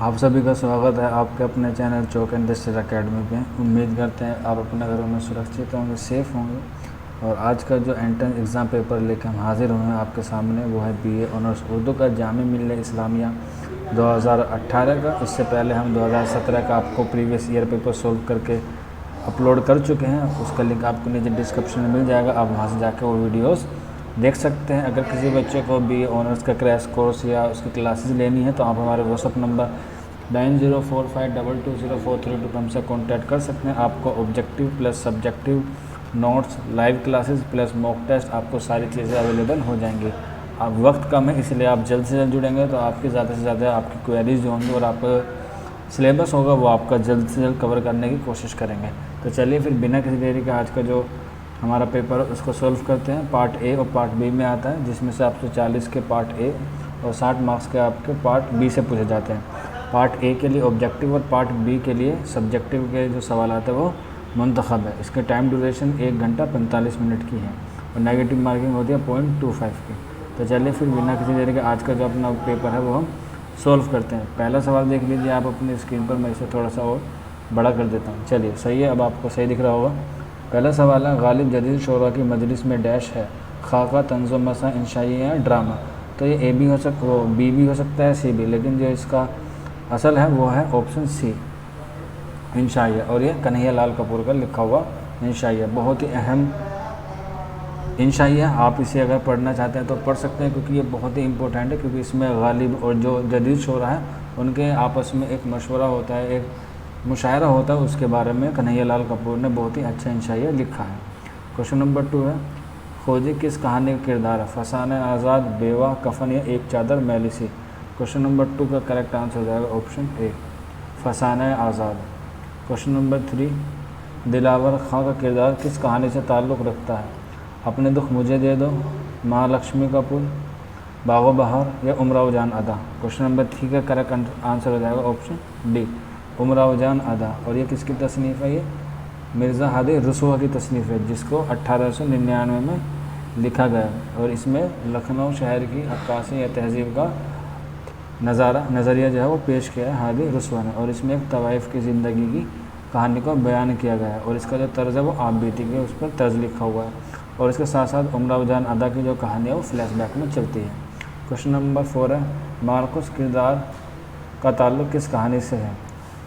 आप सभी का स्वागत है आपके अपने चैनल चौक इंडस्ट्रियल अकेडमी पे। उम्मीद करते हैं आप अपने घरों में सुरक्षित होंगे, सेफ़ होंगे। और आज का जो एंट्रेंस एग्ज़ाम पेपर लेकर हम हाज़िर हुए हैं आपके सामने, वो है बीए ऑनर्स उर्दू का जामी मिल्लत इस्लामिया 2018 का। इससे पहले हम 2017 का आपको प्रीवियस ईयर पेपर सोल्व करके अपलोड कर चुके हैं। उसका लिंक आपको नीचे डिस्क्रिप्शन में मिल जाएगा, आप वहाँ से जाकर वो वीडियोज़ देख सकते हैं। अगर किसी बच्चे को बीए ऑनर्स का क्रैश कोर्स या उसकी क्लासेस लेनी है तो आप हमारे व्हाट्सअप नंबर 9045220432 पर हमसे कॉन्टैक्ट कर सकते हैं। आपको objective plus subjective notes, live classes plus mock test, आपको सारी चीज़ें अवेलेबल हो जाएंगी। अब वक्त कम है इसलिए आप जल्द से जल्द जुड़ेंगे तो आपकी ज़्यादा से ज़्यादा आपकी क्वेरीज जो होंगी और आपका सिलेबस होगा वो आपका जल्द से जल्द कवर करने की कोशिश करेंगे। तो चलिए फिर बिना किसी देरी के आज का जो हमारा पेपर है उसको सॉल्व करते हैं। पार्ट ए और पार्ट बी में आता है, जिसमें से आपसे 40 के पार्ट ए और 60 मार्क्स के आपके पार्ट बी से पूछे जाते हैं। पार्ट ए के लिए ऑब्जेक्टिव और पार्ट बी के लिए सब्जेक्टिव के जो सवाल आते हैं वो मुंतखब है। इसके टाइम ड्यूरेशन 1 घंटा 45 मिनट की है और नेगेटिव मार्किंग होती है 0.25 की। तो चलिए फिर बिना किसी देरी के आज का जो अपना पेपर है वो हम सॉल्व करते हैं। पहला सवाल देख लीजिए आप अपनी स्क्रीन पर, मैं इसे थोड़ा सा और बड़ा कर देता हूँ। चलिए सही है, अब आपको सही दिख रहा होगा। पहला सवाल है, गालिब जदीद शोरा की मजलिस में डैश है, खाका तंज़ो मसा इंशाइया ड्रामा। तो ये ए भी हो सकता, वो बी भी हो सकता है, सी भी, लेकिन जो इसका असल है वो है ऑप्शन सी इंशाइया। और ये कन्हैया लाल कपूर का लिखा हुआ इंशाइया, बहुत ही अहम इंशाइया। आप इसे अगर पढ़ना चाहते हैं तो पढ़ सकते हैं, क्योंकि ये बहुत ही इंपॉर्टेंट है। क्योंकि इसमें गालिब और जो जदीद शोरा है उनके आपस में एक मशवरा होता है, एक मुशायरा होता है, उसके बारे में कन्हैया लाल कपूर ने बहुत ही अच्छा इंशाइया लिखा है। क्वेश्चन नंबर 2 है, खोजी किस कहानी का किरदार है, फसाने आज़ाद, बेवा, कफन या एक चादर मैली सी। क्वेश्चन नंबर 2 का करेक्ट आंसर हो जाएगा ऑप्शन ए, फसाने आज़ाद। क्वेश्चन नंबर 3, दिलावर खां का किरदार किस कहानी से ताल्लुक़ रखता है, अपने दुख मुझे दे दो, महालक्ष्मी का पुल, बागो बहार या उमराव जान अदा। क्वेश्चन नंबर 3 का करेक्ट आंसर हो जाएगा ऑप्शन डी, उमराव जान अदा। और ये किसकी तसनीफ़ है, ये मिर्ज़ा हादी रसूआ की तसनीफ़ है, जिसको 1899 में लिखा गया। और इसमें लखनऊ शहर की अक्कासी या तहज़ीब का नज़रिया जो है वो पेश किया है हादी रसूआ ने। और इसमें एक तवाइफ़ की ज़िंदगी की कहानी को बयान किया गया है और इसका जो तर्ज़ है वो आप बीती के उस पर तर्ज़ लिखा हुआ है। और इसके साथ साथ उमराव जान अदा की जो कहानी है वो फ्लैशबैक में चलती है। क्वेश्चन नंबर 4 है, मार्कुस किरदार का ताल्लुक़ किस कहानी से है,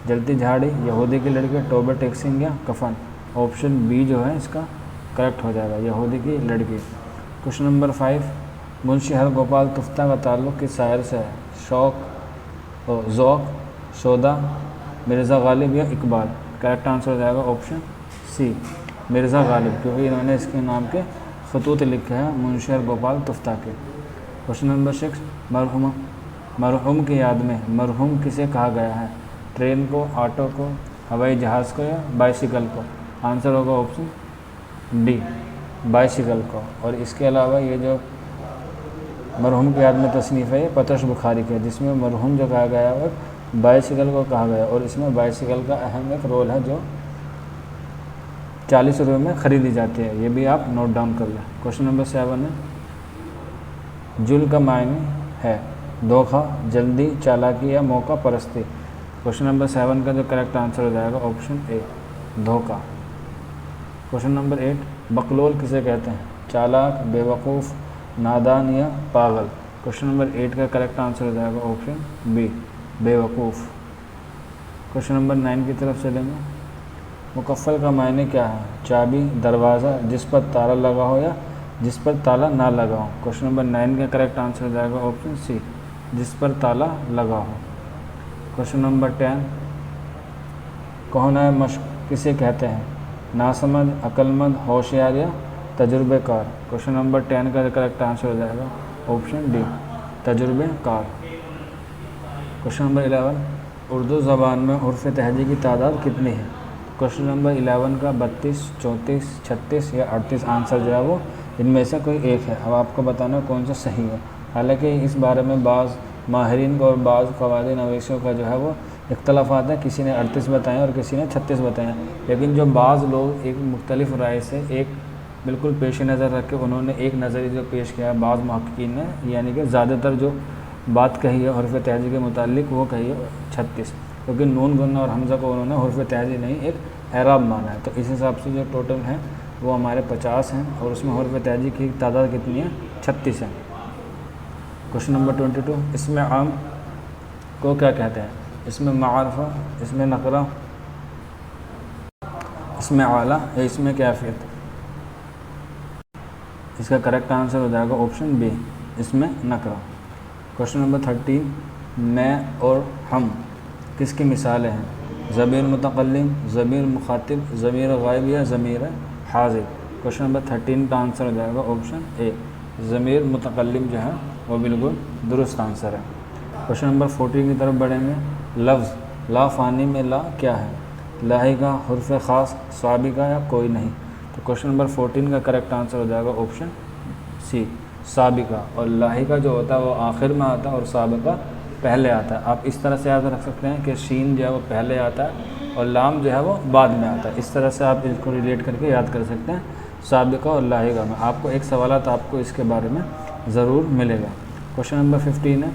जलती झाड़ी, यहूदी की लड़की, टोबे टेक्सिंग या कफन। ऑप्शन बी जो है इसका करेक्ट हो जाएगा, यहूदी की लड़की। क्वेश्चन नंबर 5, मुंशी हरगोपाल तुफ्ता का ताल्लुक़ किस शायर से है, ज़ौक़, शोदा, मिर्ज़ा गालिब या इकबाल। करेक्ट आंसर हो जाएगा ऑप्शन सी, मिर्ज़ा गालिब, क्योंकि इन्होंने इसके नाम के खतूत लिखे हैं मुंशी हरगोपाल तुफ्ता के। क्वेश्चन नंबर 6, मरहूम की याद में मरहूम किसे कहा गया है, ट्रेन को, ऑटो को, हवाई जहाज़ को या बाइसिकल को। आंसर होगा ऑप्शन डी, बाइसिकल को। और इसके अलावा ये जो मरहूम की याद में तसनीफ़ है ये पतश बुखारी के, जिसमें मरहूम जो कहा गया है और बाइसिकल को कहा गया। और इसमें बाइसिकल का अहम एक रोल है जो 40 रुपये में ख़रीदी जाती है, ये भी आप नोट डाउन कर लें। क्वेश्चन नंबर 7 है, जुल का मायने है धोखा, जल्दी, चालाकी या मौका परस्ती। क्वेश्चन नंबर 7 का जो करेक्ट आंसर हो जाएगा ऑप्शन ए, धोखा। क्वेश्चन नंबर 8, बकलोल किसे कहते हैं, चालाक, बेवकूफ़, नादान या पागल। क्वेश्चन नंबर 8 का करेक्ट आंसर हो जाएगा ऑप्शन बी, बेवकूफ़। क्वेश्चन नंबर 9 की तरफ चलेंगे, मुकफ़ल का मायने क्या है, चाबी, दरवाज़ा, जिस पर ताला लगा हो या जिस पर ताला ना लगा हो। क्वेश्चन नंबर 9 का करेक्ट आंसर हो जाएगा ऑप्शन सी, जिस पर ताला लगा हो। क्वेश्चन नंबर 10, कौन मश्क किसे कहते हैं, नासमझ, अक्लमंद, होशियार या तजुर्बेकार। क्वेश्चन नंबर 10 का करेक्ट आंसर हो जाएगा ऑप्शन डी, तजुर्बेकार। क्वेश्चन नंबर 11, उर्दू ज़बान में हुर्फ़ तहजी की तादाद कितनी है। क्वेश्चन नंबर 11 का 32, 34, 36 या 38 आंसर जो है वो इनमें से कोई एक है। अब आपको बताना कौन सा सही है। हालांकि इस बारे में बाज़ माहिरीन को और बाज़ क़वाद नवीसियों का जो है वो इख्तलाफ़ात है, किसी ने 38 बताएं और किसी ने 36 बताएं। लेकिन जो बाज़ लोग एक मुख्तलिफ राय से एक बिल्कुल पेश नज़र रख के उन्होंने एक नज़रिया जो पेश किया है बाज़ मुहक्कीकीन ने, यानी कि ज़्यादातर जो बात कही है हर्फ तहजी के मुतालिक, वो कही है 36, क्योंकि नून गुन्ना और हमज़ा को उन्होंने हर्फ तहजी नहीं एक एराब माना है। तो इस हिसाब से जो टोटल है वो हमारे 50 हैं और उसमें हर्फ तहजी की तादाद कितनी है? 36 है। क्वेश्चन नंबर 22, इसमें आम को क्या कहते हैं? इसमें मारफा, इसमें नकरा, इसमें आला या इसमें कैफियत? इसका करेक्ट आंसर हो जाएगा ऑप्शन बी, इसमें नकरा। क्वेश्चन नंबर 13, मैं और हम किसकी मिसालें हैं? ज़मीर मुतकल्लिम, ज़मीर मुखातिब, ज़मीर गायब या ज़मीर हाज़िर? क्वेश्चन नंबर 13 का आंसर हो जाएगा ऑप्शन ए, ज़मीर मुतकल्लिम जो है वो बिल्कुल दुरुस्त आंसर है। क्वेश्चन नंबर 14 की तरफ बढ़ेंगे। लफ्ज़ ला फ़ानी में ला क्या है? लाहिका, हुर्फ़ ख़ास, साबिका या कोई नहीं? तो क्वेश्चन नंबर 14 का करेक्ट आंसर हो जाएगा ऑप्शन सी, साबिका। और लाहिका जो होता है वो आखिर में आता है और साबिका पहले आता है। आप इस तरह से याद रख सकते हैं कि शीन जो है वो पहले आता है और लाम जो है वो बाद में आता है। इस तरह से आप इसको रिलेट करके याद कर सकते हैं साबिका और लाहिका में। आपको एक सवाल तो आपको इसके बारे में ज़रूर मिलेगा। क्वेश्चन नंबर 15 है,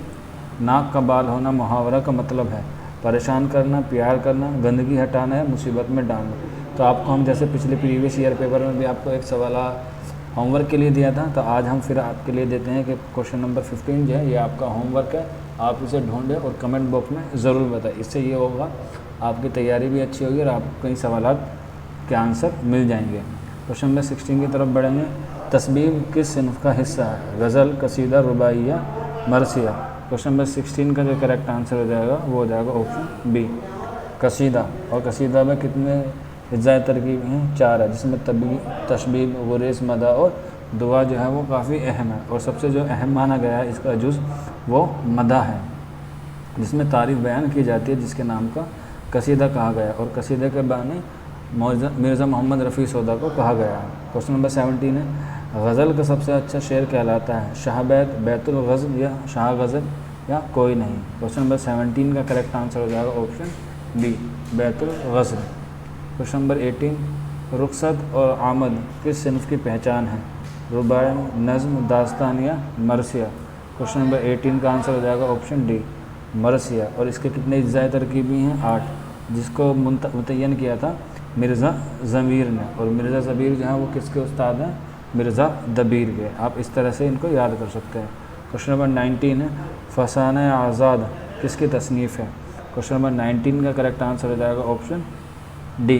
नाक का बाल होना मुहावरा का मतलब है परेशान करना, प्यार करना, गंदगी हटाना है, मुसीबत में डालना। तो आपको हम जैसे पिछले प्रीवियस ईयर पेपर में भी आपको एक सवाल होमवर्क के लिए दिया था, तो आज हम फिर आपके लिए देते हैं कि क्वेश्चन नंबर 15 जो है ये आपका होमवर्क है। आप इसे ढूंढें और कमेंट बॉक्स में ज़रूर बताएं। इससे ये होगा आपकी तैयारी भी अच्छी होगी और आपको कई सवालात के आंसर मिल जाएंगे। क्वेश्चन नंबर 16 की तरफ बढ़ेंगे। तस्बीह किस सिन्फ का हिस्सा है? गज़ल, कसीदा, रुबाइया, मरसिया? क्वेश्चन नंबर 16 का जो करेक्ट आंसर हो जाएगा वो हो जाएगा ऑप्शन बी, कसीदा। और कसीदा में कितने हिज्जाए तरकीब हैं? 4 है, जिसमें तशबीब, गुरेज़, मदा और दुआ जो है वो काफ़ी अहम है। और सबसे जो अहम माना गया है इसका जुज़ वो मदा है, जिसमें तारीफ़ बयान की जाती है, जिसके नाम का कसीदा कहा गया। और कसीदे के बानी मिर्ज़ा मोहम्मद रफ़ी सौदा को कहा गया है। क्वेश्चन नंबर 17 है, गज़ल का सबसे अच्छा शेर कहलाता है? शाहबैत, बैतुल गज़ल या शाह गज़ल या कोई नहीं? क्वेश्चन नंबर 17 का करेक्ट आंसर हो जाएगा ऑप्शन बी, बैतुल गज़ल। क्वेश्चन नंबर 18, रुखसत और आमद किस सिन्फ की पहचान है? रुबाई, नज़्म, दास्तान या मरसिया? क्वेश्चन नंबर 18 का आंसर हो जाएगा ऑप्शन डी, मरसिया। और इसके कितने इज्जाए तरकीबी हैं? 8, जिसको मुतय्यन किया था मिर्ज़ा ज़मीर ने। और मिर्ज़ा ज़मीर जो है वो किसके उस्ताद हैं? मिर्ज़ा दबीर के। आप इस तरह से इनको याद कर सकते हैं। क्वेश्चन नंबर 19 है, फ़साना आज़ाद किसकी तसनीफ़ है? क्वेश्चन नंबर 19 का करेक्ट आंसर हो जाएगा ऑप्शन डी,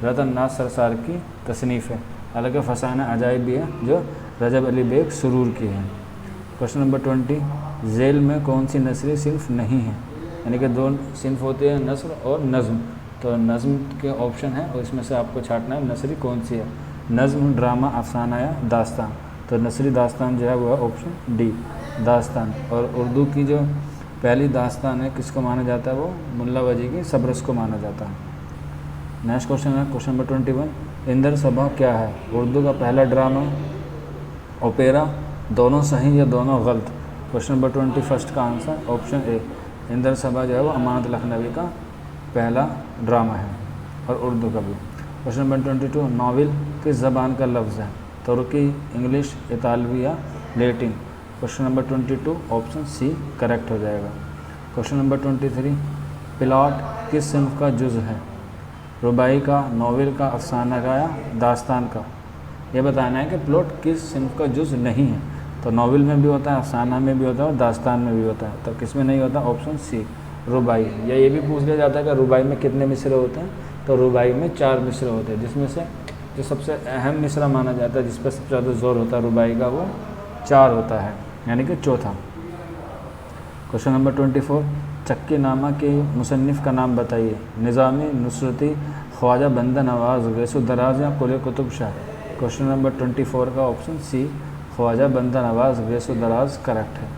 रतन नाज सरसार की तसनीफ़ है। हालांकि फ़साना अजाइब भी है जो रजब अली बेग सुरूर की है। क्वेश्चन नंबर 20, झेल में कौन सी नसरी सिन्फ नहीं है? यानी कि 2 सिन्फ होते हैं, नस्र और नज़्म। तो नज़्म के ऑप्शन है और इसमें से आपको छांटना है नसरी कौन सी है। नज़्म, ड्रामा, अफसाना या दास्तान? तो नसरी दास्तान जो है वो है ऑप्शन डी, दास्तान। और उर्दू की जो पहली दास्तान है किसको माना जाता है? वो मुल्ला वजी की सबरस को माना जाता है। नेक्स्ट क्वेश्चन है क्वेश्चन नंबर 21, इंदर सभा क्या है? उर्दू का पहला ड्रामा, ओपेरा, दोनों सही या दोनों गलत? क्वेश्चन नंबर 21 का आंसर ऑप्शन ए, इंदर सभा जो है वो अमानत लखनवी का पहला ड्रामा है और उर्दू का भी। क्वेश्चन नंबर 22, नावल किस ज़बान का लफ्ज़ है? तुर्की, इंग्लिश, इतालवी या Latin? Question number 22 option C correct हो जाएगा। क्वेश्चन नंबर 23, प्लॉट किस सिन्फ का जुज़ है? रुबाई का, नावल का, अफसाना का या दास्तान का? ये बताना है कि प्लॉट किस सिन्फ का जुज़ नहीं है। तो नावल में भी होता है, अफसाना में भी होता है और दास्तान में भी होता है। तो किस में नहीं होता? ऑप्शन सी, रुबाई। या ये भी पूछ लिया जाता है कि रुबाई में कितने मिसरे होते हैं? तो रुबाई में 4 मिसरे होते हैं, जिसमें से जो सबसे अहम मिसरा माना जाता है, जिस पर सबसे ज़्यादा जोर होता है रुबाई का, वो 4 होता है, यानी कि चौथा। क्वेश्चन नंबर 24, चक्की नामा के मुसन्निफ़ का नाम बताइए? निज़ामी, नुसरती, ख्वाजा बंदा नवाज़, गैसु दराज या कुल कुतुब शाह? क्वेश्चन नंबर 24 का ऑप्शन सी, ख्वाजा बंदा नवाज़, गैसु दराज करेक्ट है।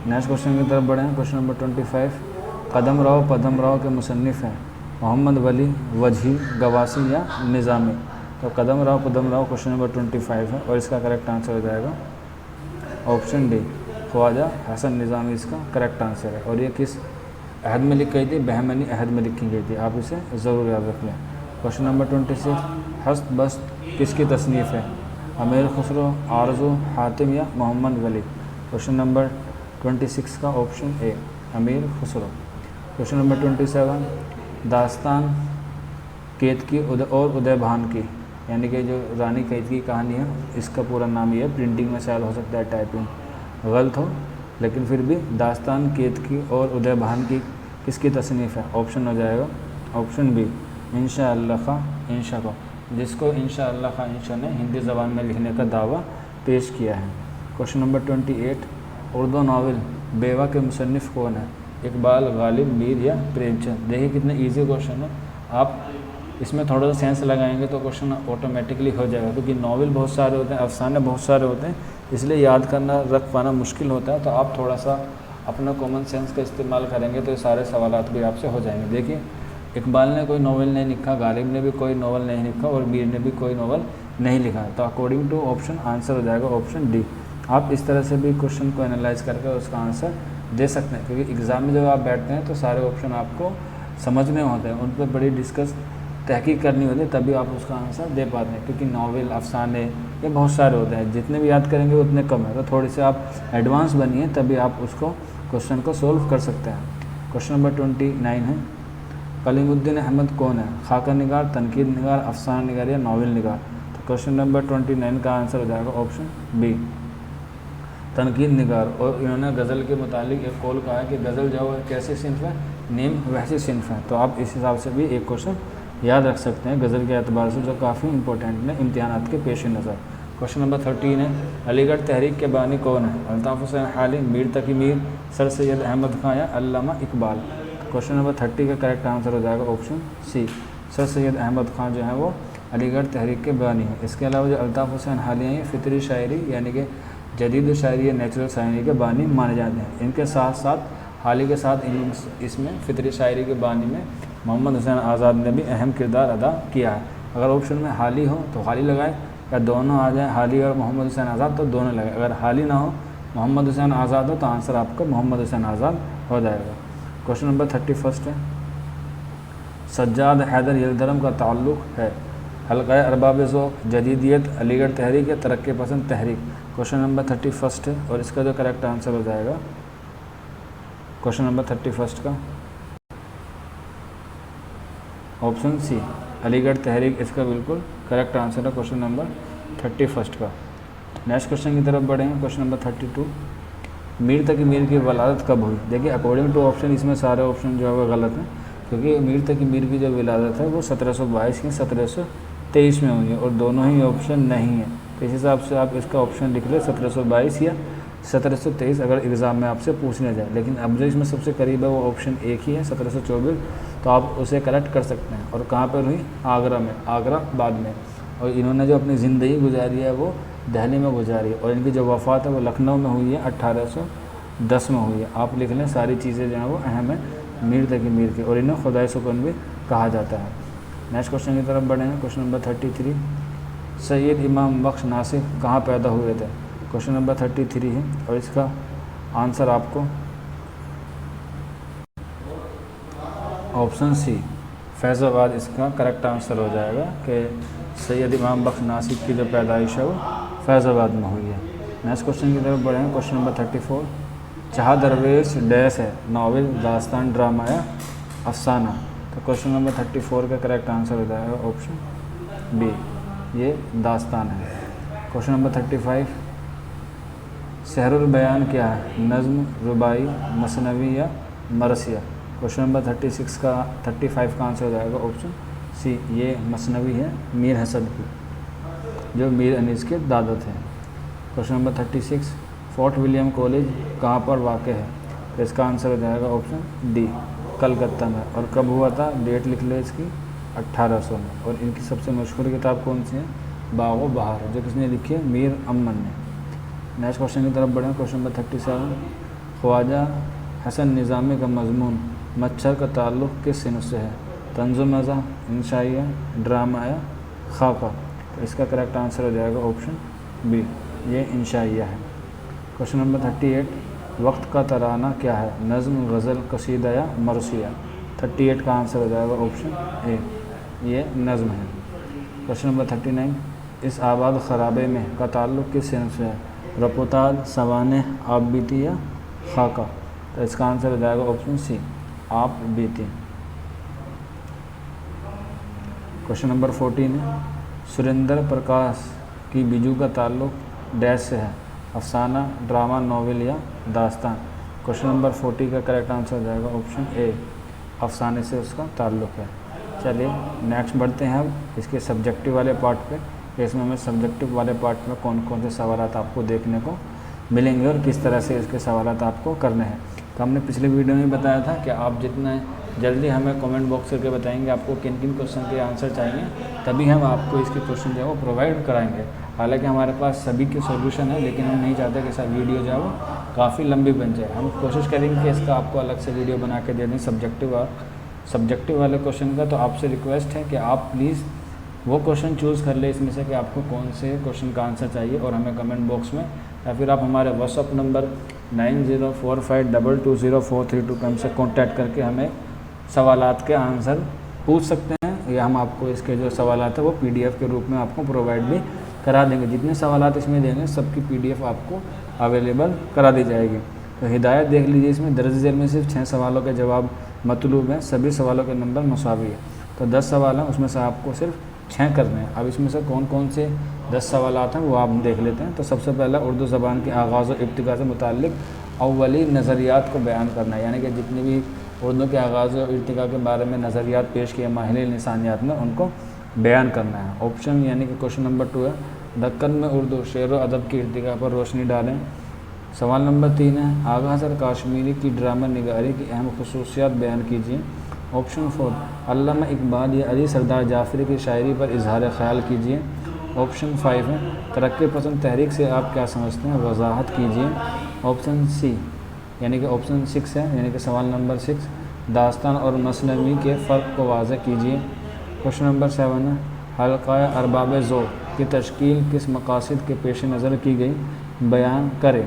नेक्स्ट क्वेश्चन की तरफ बढ़ें। क्वेश्चन नंबर 25, कदम राव पदम राव के मुसन्निफ़ हैं? मोहम्मद वली, वजही, गवासी या निज़ामी? तो कदम राव पदम राव क्वेश्चन नंबर 25 है और इसका करेक्ट आंसर हो जाएगा ऑप्शन डी, ख्वाजा हसन निज़ामी इसका करेक्ट आंसर है। और ये किस अहद में लिखी गई थी? बहमनी अहद में लिखी गई थी। आप इसे ज़रूर याद रख लें। क्वेश्चन नंबर 26, हस्त बस्त किसकी तसनीफ़ है? अमीर खुसरो, आरज़ू, हातिम या मोहम्मद वली? क्वेश्चन नंबर 26 का ऑप्शन ए अमीर खुसरो। क्वेश्चन नंबर 27, दास्तान केतकी और उदयभान की, यानी कि जो रानी केतकी की कहानी है इसका पूरा नाम ये है, प्रिंटिंग में शायद हो सकता है टाइपिंग गलत हो, लेकिन फिर भी दास्तान केतकी और उदयभान की किसकी तसनीफ़ है? ऑप्शन हो जाएगा ऑप्शन बी इंशाअल्लाह खां इंशा को, जिसको इंशाअल्लाह खां इंशा ने हिंदी ज़बान में लिखने का दावा पेश किया है। क्वेश्चन नंबर 28, उर्दू नावल बेवा के मुसन्निफ़ कौन है? इकबाल, गालिब, मीर या प्रेमचंद। देखिए कितना इजी क्वेश्चन है, आप इसमें थोड़ा सा सेंस लगाएंगे तो क्वेश्चन ऑटोमेटिकली हो जाएगा, क्योंकि नावल बहुत सारे होते हैं, अफसाने बहुत सारे होते हैं, इसलिए याद करना रख पाना मुश्किल होता है। तो आप थोड़ा सा अपना कॉमन सेंस का इस्तेमाल करेंगे तो ये सारे सवालात भी आपसे हो जाएंगे। देखिए इकबाल ने कोई नावल नहीं लिखा, गालिब ने भी कोई नावल नहीं लिखा और मीर ने भी कोई नावल नहीं लिखा, तो अकॉर्डिंग टू ऑप्शन आंसर हो जाएगा ऑप्शन डी। आप इस तरह से भी क्वेश्चन को एनालाइज करके उसका आंसर दे सकते हैं, क्योंकि एग्ज़ाम में जब आप बैठते हैं तो सारे ऑप्शन आपको समझ में होते हैं, उन पर बड़ी डिस्कस तहकीक करनी होती है, तभी आप उसका आंसर दे पाते हैं, क्योंकि नावल, अफसाने ये बहुत सारे होते हैं, जितने भी याद करेंगे उतने कम है। तो थोड़ी से आप एडवांस बनिए, तभी आप उसको क्वेश्चन को सोल्व कर सकते हैं। क्वेश्चन नंबर 29 है, कलीमुद्दीन अहमद कौन है? खाका निगार, तनकीद निगार, अफसाना निगार या नावल निगार। तो क्वेश्चन नंबर 29 का आंसर हो जाएगा ऑप्शन बी तनकीद निगार। और इन्होंने गज़ल के मुतालिक एक कौल कहा है कि गज़ल जो है कैसी सिन्फ है, नेम वैसी सिन्फ है। तो आप इस हिसाब से भी एक क्वेश्चन याद रख सकते हैं गज़ल के एतबार से, जो काफ़ी इंपॉर्टेंट है इम्तिहानात के पेश नज़र। क्वेश्चन नंबर 13 है, अलीगढ़ तहरीक के बानी कौन है? अल्ताफ़ हुसैन हाली, मीर तकी मीर, सर सैयद अहमद खां या अल्लामा इकबाल। क्वेश्चन नंबर 30 का करेक्ट आंसर हो जाएगा option C sir Syed Ahmad Khan जो है वो अलीगढ़ तहरीक के बानी है। इसके अलावा जो अल्ताफ़ हुसैन हाली हैं ये फ़ितरी शायरी यानी कि जदीद शायरी या नेचुरल शायरी के बानी माने जाते हैं। इनके साथ साथ हाली के साथ इसमें फ़ितरी शायरी के बानी में मोहम्मद हुसैन आज़ाद ने भी अहम किरदार अदा किया है। अगर ऑप्शन में हाली हो तो हाली लगाए, या दोनों आ जाए हाली और मोहम्मद हुसैन आज़ाद तो दोनों लगाए। अगर हाली ना हो, मोहम्मद हुसैन आज़ाद हो, तो आंसर आपका मोहम्मद हुसैन आज़ाद हो जाएगा। क्वेश्चन नंबर 31 है, सज्जाद हैदर यलदरम का ताल्लुक़ है हल्का अरबाब ज़ौक़, जदीदियत, अलीगढ़ तहरीक या तरक्की पसंद तहरीक। क्वेश्चन नंबर 31 है और इसका जो करेक्ट आंसर हो जाएगा क्वेश्चन नंबर 31 का ऑप्शन सी अलीगढ़ तहरीक इसका बिल्कुल करेक्ट आंसर है क्वेश्चन नंबर 31 का। नेक्स्ट क्वेश्चन की तरफ बढ़े हैं। क्वेश्चन नंबर 32, मीर तकी मीर की विलादत कब हुई? देखिए अकॉर्डिंग टू ऑप्शन इसमें सारे ऑप्शन जो है वो गलत हैं, क्योंकि मीर तकी मीर की जो विलादत है वो 1722 या 1723 में हुई है और दोनों ही ऑप्शन नहीं है। तो इस हिसाब से आप इसका ऑप्शन लिख ले 1722 या 1723 अगर एग्ज़ाम में आपसे पूछने जाए। लेकिन अब जो इसमें सबसे करीब है वो ऑप्शन एक ही है 1724, तो आप उसे करेक्ट कर सकते हैं। और कहाँ पर हुई? आगरा में, आगरा बाद में। और इन्होंने जो अपनी ज़िंदगी गुजारी है वो दिल्ली में गुजारी है और इनकी जो वफ़ात है वो लखनऊ में हुई है, 1810 में हुई है। आप लिख लें, सारी चीज़ें जो हैं वो अहम है मीर तकी मीर की, और इन्हें खुदाई सुकून भी कहा जाता है। नेक्स्ट क्वेश्चन की तरफ बढ़े हैं। क्वेश्चन नंबर 33, सैयद इमाम बख्श नासिर कहाँ पैदा हुए थे? क्वेश्चन नंबर 33 है और इसका आंसर आपको ऑप्शन सी फैज़ाबाद इसका करेक्ट आंसर हो जाएगा कि सैयद इमाम बख्श नासिर की जो पैदाइश है वो फैज़ाबाद में हुई है। नेक्स्ट क्वेश्चन की तरफ बढ़े हैं। क्वेश्चन नंबर 34, चाह दरवेश डैश है, नावल, दास्तान, ड्रामा या अफसाना। तो क्वेश्चन नंबर 34 का करेक्ट आंसर हो जाएगा ऑप्शन बी, ये दास्तान है। क्वेश्चन नंबर 35, सहरुल बयान क्या है? नज़्म, रुबाई, मसनवी या मरसिया। क्वेश्चन नंबर 35 का आंसर हो जाएगा ऑप्शन सी, ये मसनवी है मीर हसन की, जो मीर अनीस के दादा थे। Question number 36, fort William college कहाँ पर वाक़ है? तो इसका आंसर हो जाएगा ऑप्शन डी, कलकत्ता में। और कब हुआ था? डेट लिख लो इसकी, 1800 में। और इनकी सबसे मशहूर किताब कौन सी है? बाग़ व बहार, जो किसने लिखी है? मीर अमन ने। नेक्स्ट क्वेश्चन की तरफ बढ़ें। क्वेश्चन नंबर 37, ख्वाजा हसन निज़ामी का मज़मून मच्छर का ताल्लुक़ किस सिन्फ़ से है? तंज़ मज़ा, इंशाइया, ड्रामा या खाका। तो इसका करेक्ट आंसर हो जाएगा ऑप्शन बी, ये इंशाइया है। क्वेश्चन नंबर 38, वक्त का तराना क्या है? नज़्म, गज़ल, कसीदा या मरसिया। 38 का आंसर हो जाएगा ऑप्शन ए, ये नज़्म है। क्वेश्चन नंबर 39, इस आबाद ख़राबे में का ताल्लुक़ किस सिन्फ़ से है? रपोताल, सवाने, आबिती या खाका। तो इसका आंसर हो जाएगा ऑप्शन सी, आप बीते। क्वेश्चन नंबर 14 है, सुरेंद्र प्रकाश की बिजू का ताल्लुक डैश से है, अफसाना, ड्रामा, नॉवेल या दास्तान। क्वेश्चन नंबर 40 का करेक्ट आंसर हो जाएगा ऑप्शन ए, अफसाने से उसका ताल्लुक़ है। चलिए नेक्स्ट बढ़ते हैं अब इसके सब्जेक्टिव वाले पार्ट पे। इसमें हमें सब्जेक्टिव वाले पार्ट में कौन कौन से सवालात आपको देखने को मिलेंगे और किस तरह से इसके सवालात आपको करने हैं। तो हमने पिछले वीडियो में बताया था कि आप जितना जल्दी हमें कमेंट बॉक्स करके बताएंगे आपको किन किन क्वेश्चन के आंसर चाहिए, तभी हम आपको इसके क्वेश्चन जो है वो प्रोवाइड कराएंगे। हालांकि हमारे पास सभी के सॉल्यूशन है, लेकिन हम नहीं चाहते कि सब वीडियो जो है वो काफ़ी लंबी बन जाए। हम कोशिश करेंगे कि इसका आपको अलग से वीडियो बना के दे दें सब्जेक्टिव वाले क्वेश्चन का। तो आपसे रिक्वेस्ट है कि आप प्लीज़ वो क्वेश्चन चूज़ कर ले इसमें से कि आपको कौन से क्वेश्चन का आंसर चाहिए, और हमें कमेंट बॉक्स में या फिर आप हमारे व्हाट्सअप नंबर 9045220432 पे हमसे कॉन्टैक्ट करके हमें सवालात के आंसर पूछ सकते हैं, या हम आपको इसके जो सवालात है वो PDF के रूप में आपको प्रोवाइड भी करा देंगे। जितने सवालात इसमें देंगे सबकी PDF आपको अवेलेबल करा दी जाएगी। तो हिदायत देख लीजिए, इसमें दर्ज झेल में सिर्फ 6 सवालों के जवाब मतलूब हैं, सभी सवालों के नंबर मुसावी है। तो 10 सवाल हैं, उसमें से आपको सिर्फ 6 करने हैं। अब इसमें से कौन कौन से 10 सवालात हैं वो आप देख लेते हैं। तो सबसे पहला उर्दू ज़बान के आगाज़ और इब्तिदा से मुताल्लिक़ अव्वली नज़रियात को बयान करना है, यानी कि जितनी भी उर्दू के आगाज़ और इर्तिका के बारे में नज़रियात पेश किए माहिर लिसानियात में, उनको बयान करना है। ऑप्शन यानी कि क्वेश्चन नंबर 2 है, दक्कन में उर्दू शेर व अदब की इर्तिका पर रोशनी डालें। सवाल नंबर 3 है, आगा हसन काश्मीरी की ड्रामा निगारी की अहम खसूसियात बयान कीजिए। ऑप्शन 4, अल्लामा इकबाल या अली सरदार जाफ़री की शायरी पर इजहार ख्याल कीजिए। ऑप्शन 5 है, तरक्की पसंद तहरीक से आप क्या समझते हैं, वजाहत कीजिए। ऑप्शन सी यानी कि ऑप्शन 6 है, यानी कि सवाल नंबर 6, दास्तान और मसनवी के फ़र्क को वाज़ह कीजिए। क्वेश्चन नंबर 7 है, हल्का अरबाब ज़ौक़ की तश्कील किस मकासद के पेश नज़र की गई, बयान करें।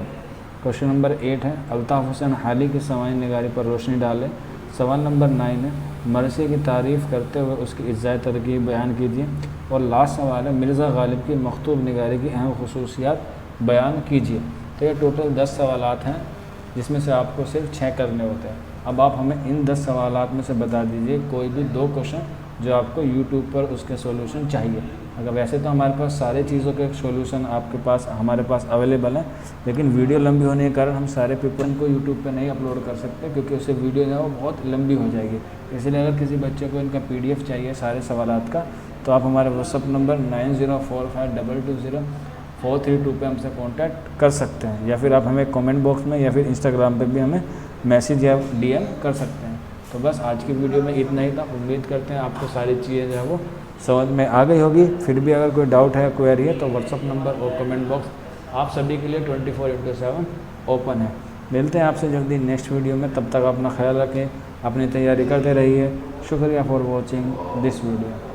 क्वेश्चन नंबर 8 है, अल्ताफ़ हुसैन हाली की सवाई निगारी पर रोशनी डालें। सवाल नंबर 9 है, मरसी की तारीफ़ करते हुए उसकी इज़्ज़ाए तरकीब बयान कीजिए। और लास्ट सवाल है, मिर्ज़ा गालिब की मखतूब निगारी की अहम खसूसियात बयान कीजिए। तो ये टोटल 10 सवालात हैं, जिसमें से आपको सिर्फ 6 करने होते हैं। अब आप हमें इन 10 सवालात में से बता दीजिए कोई भी 2 क्वेश्चन जो आपको यूट्यूब पर उसके सॉल्यूशन चाहिए। अगर वैसे तो हमारे पास सारे चीज़ों के सॉल्यूशन हमारे पास अवेलेबल हैं, लेकिन वीडियो लंबी होने के कारण हम सारे पेपर को यूट्यूब पे नहीं अपलोड कर सकते, क्योंकि उससे वीडियो जो है वो बहुत लंबी हो जाएगी। इसलिए अगर किसी बच्चे को इनका PDF चाहिए सारे सवालात का, तो आप हमारे व्हाट्सअप नंबर 9045220432 पे हमसे कॉन्टैक्ट कर सकते हैं, या फिर आप हमें कमेंट बॉक्स में या फिर इंस्टाग्राम पे भी हमें मैसेज या DM कर सकते हैं। तो बस आज की वीडियो में इतना ही था। उम्मीद करते हैं आपको सारी चीज़ें जो है वो समझ में आ गई होगी। फिर भी अगर कोई डाउट है, क्वेरी है, तो व्हाट्सअप नंबर और कमेंट बॉक्स आप सभी के लिए 24/7 ओपन है। मिलते हैं आपसे जल्दी नेक्स्ट वीडियो में, तब तक अपना ख्याल रखें, अपनी तैयारी करते रहिए। शुक्रिया फॉर वॉचिंग दिस वीडियो।